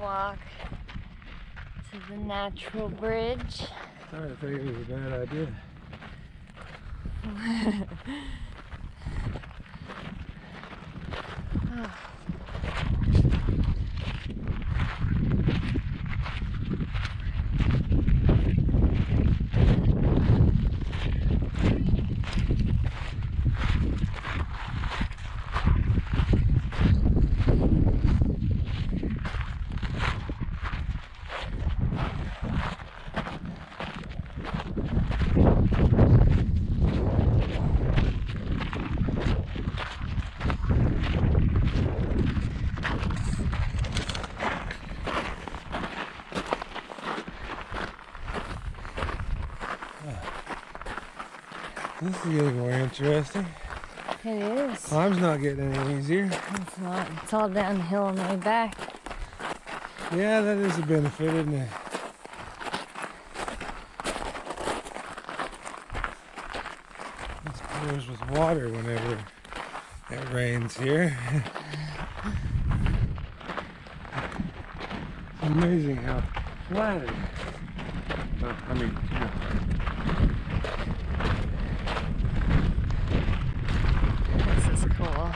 walk to the natural bridge. I think it was a bad idea. Oh. This is getting more interesting. It is. Climb's not getting any easier. It's not. It's all downhill on the way back. Yeah, that is a benefit, isn't it? It pours with water whenever it rains here. It's amazing how flat it is. I mean, you know. This is cool.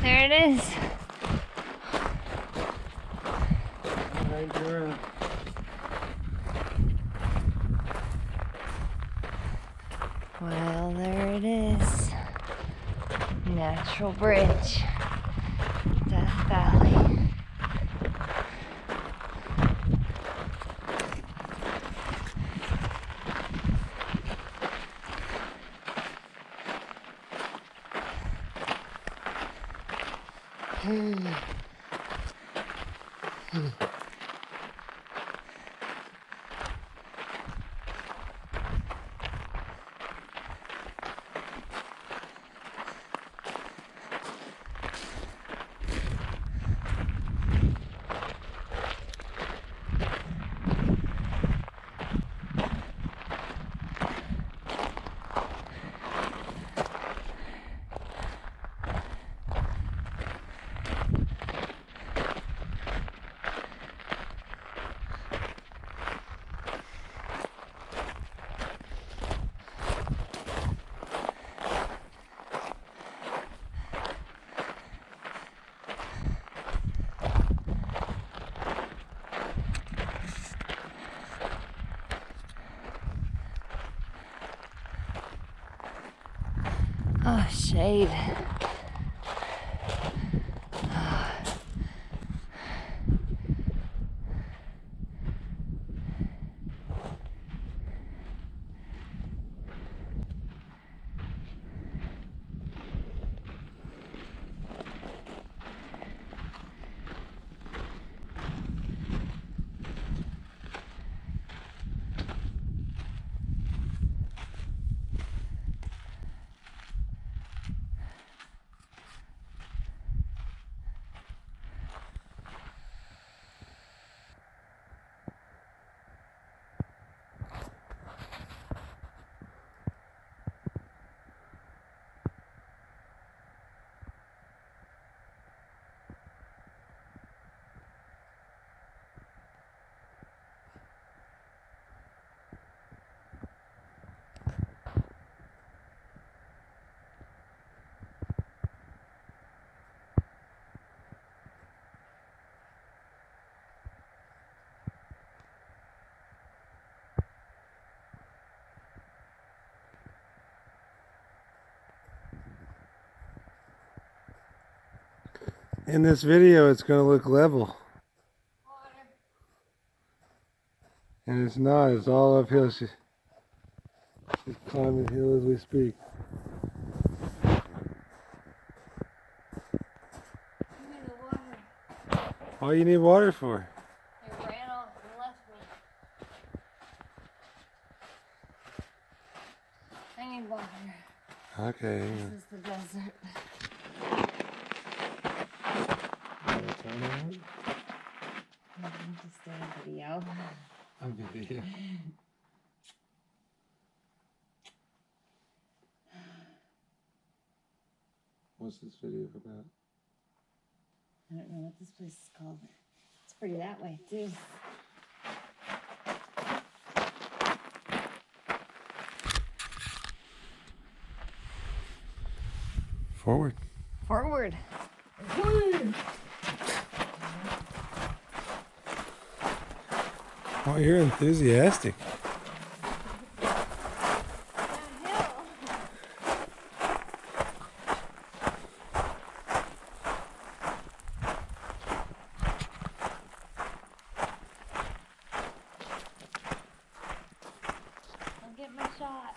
There it is. Well, there it is. Natural Bridge, Death Valley. Oh, shade. In this video, it's going to look level. And it's not. It's all uphill. She's climbing the hill as we speak. What do you need water for? It ran off and left me. Okay. This is the desert. Turn around. Just a video. A video. What's this video about? I don't know what this place is called. It's pretty that way too. Forward. Forward. Oh, you're enthusiastic. I'll get my shot.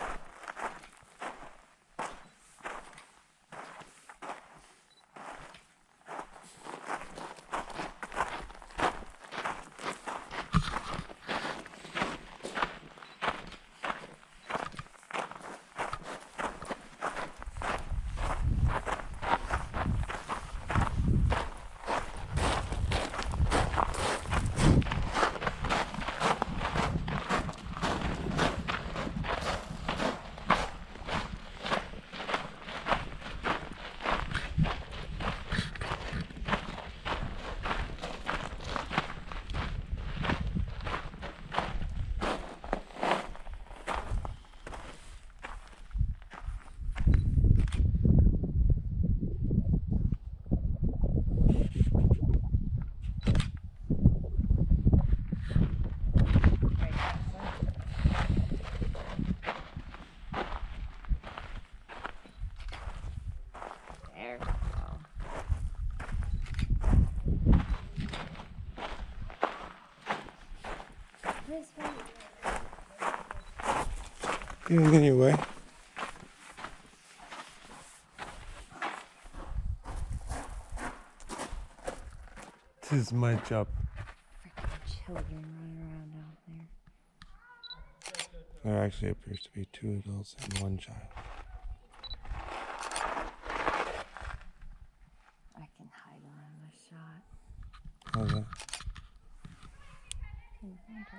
There we go. This way. Getting in your way. This is my job. Freaking children running around out there. There actually appears to be 2 adults and 1 child. I can hide around my shot. How's that? Can you find us?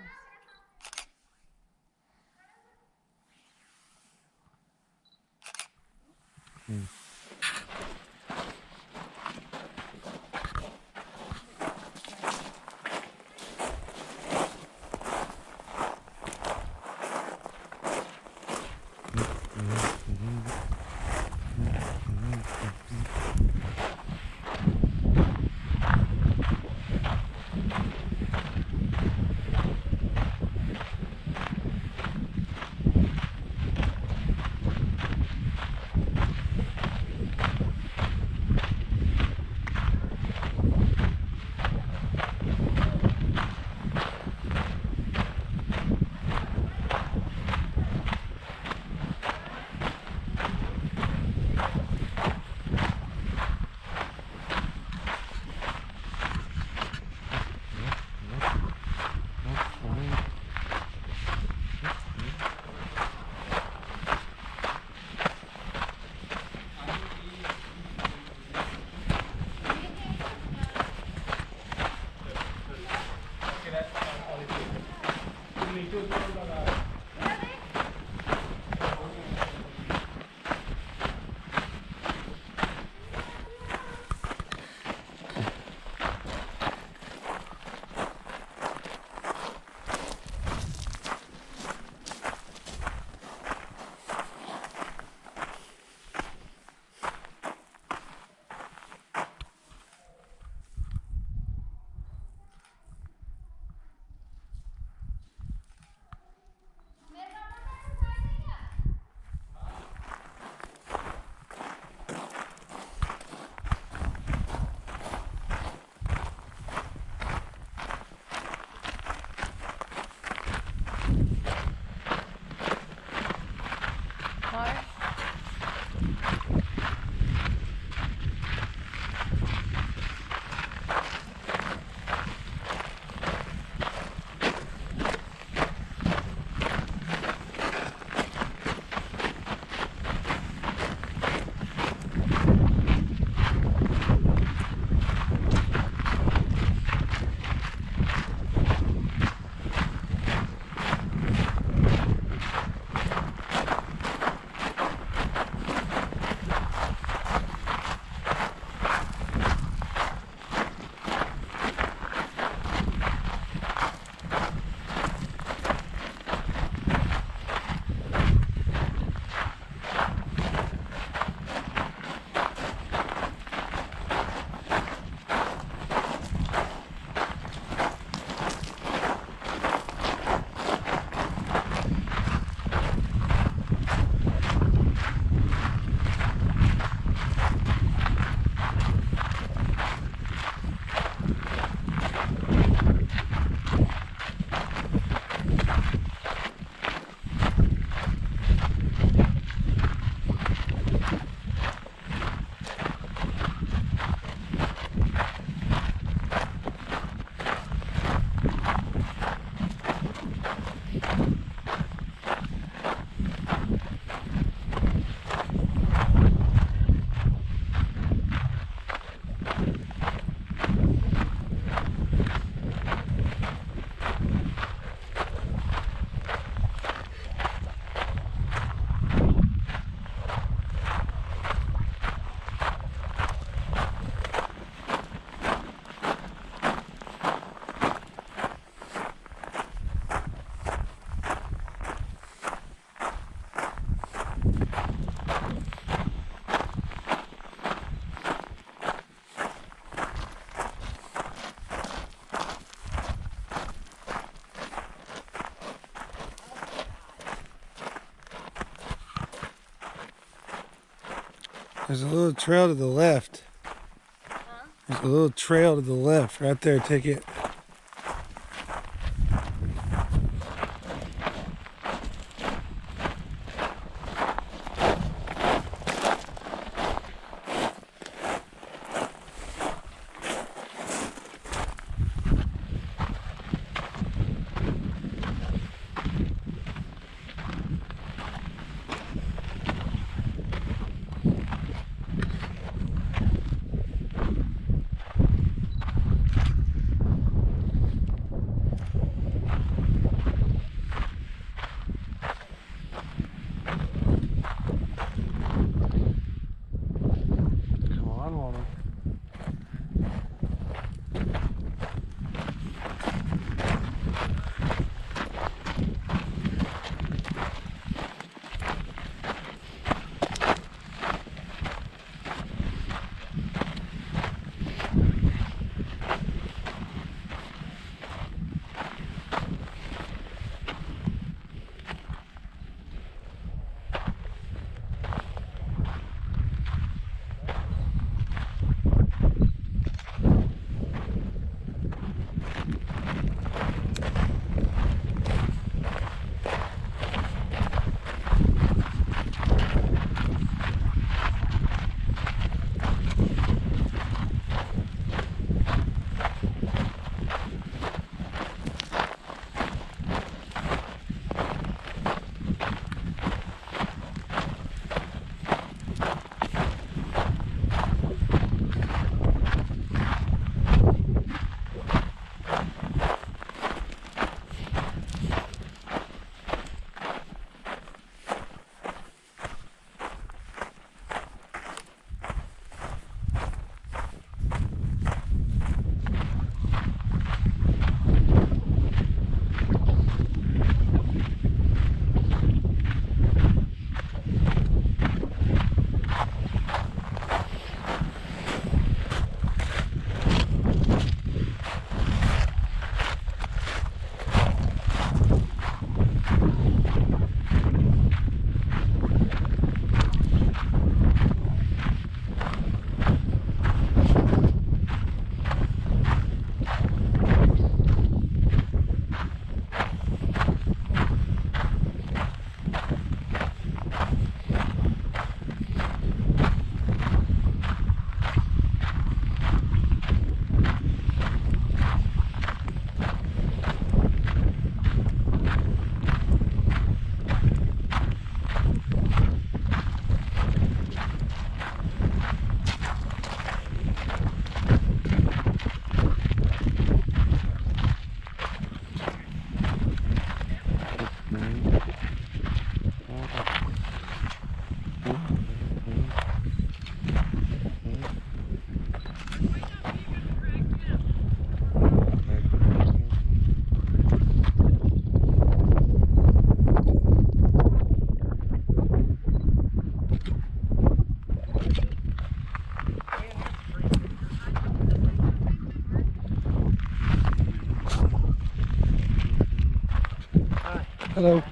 There's a little trail to the left. Huh? There's a little trail to the left. Right there, take it. Come on, woman. Hello.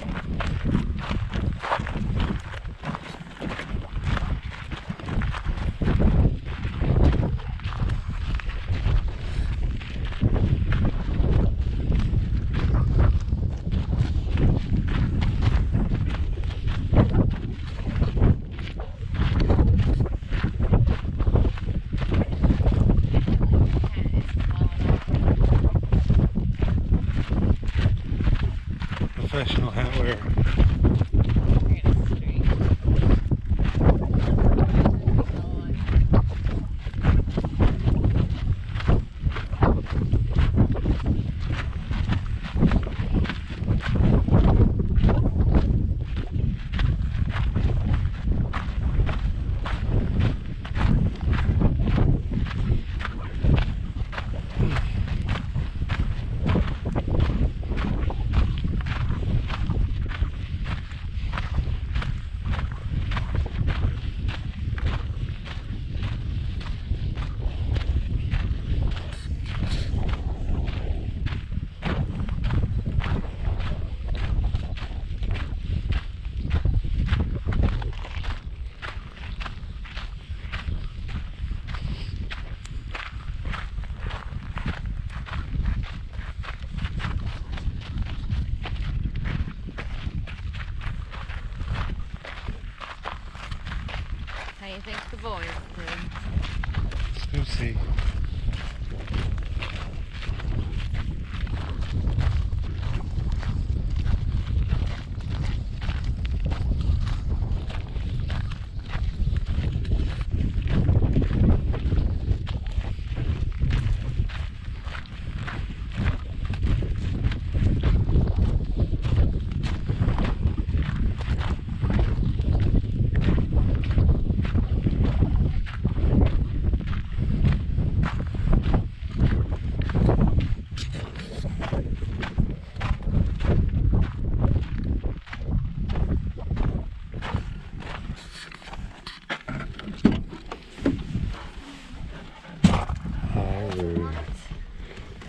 Professional hat wearer. How you think the boys doing? Let's go see.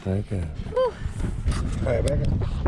Okay. All right, back up.